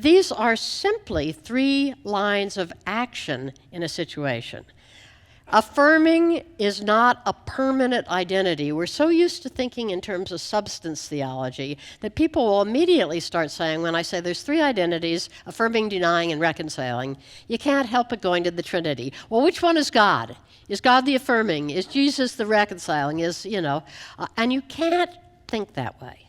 these are simply 3 lines of action in a situation. Affirming is not a permanent identity. We're so used to thinking in terms of substance theology that people will immediately start saying, when I say there's 3 identities, affirming, denying, and reconciling, you can't help but going to the Trinity. Well, which one is God? Is God the affirming? Is Jesus the reconciling? And you can't think that way.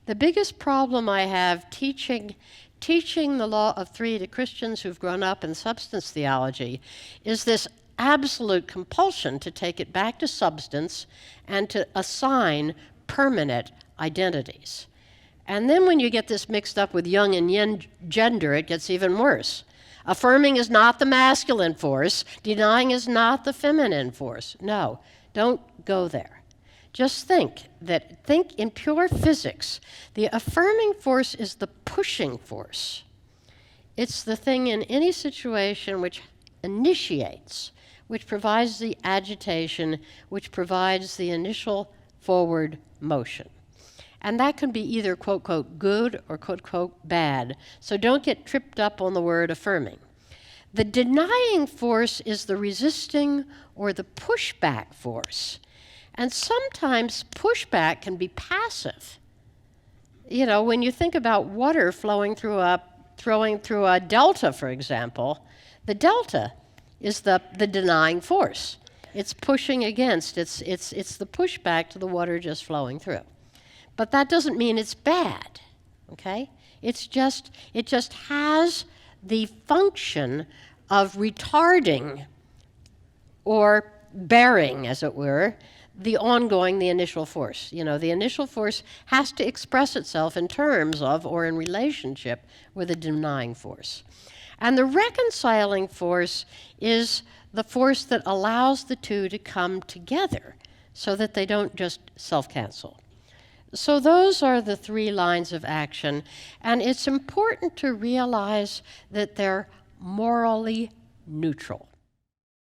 The biggest problem I have teaching the law of 3 to Christians who've grown up in substance theology is this absolute compulsion to take it back to substance and to assign permanent identities. And then when you get this mixed up with yang and yin gender, it gets even worse. Affirming is not the masculine force. Denying is not the feminine force. No, don't go there. Just think in pure physics. The affirming force is the pushing force. It's the thing in any situation which initiates, which provides the agitation, which provides the initial forward motion. And that can be either, quote, quote, good or, quote, quote, bad. So don't get tripped up on the word affirming. The denying force is the resisting or the pushback force. And sometimes pushback can be passive. When you think about water flowing through a delta, for example, the delta is the denying force. It's pushing against. It's the pushback to the water just flowing through. But that doesn't mean it's bad, okay? It just has the function of retarding or bearing, as it were, the initial force. The initial force has to express itself in terms of or in relationship with a denying force. And the reconciling force is the force that allows the 2 to come together so that they don't just self-cancel. So those are the 3 lines of action, and it's important to realize that they're morally neutral.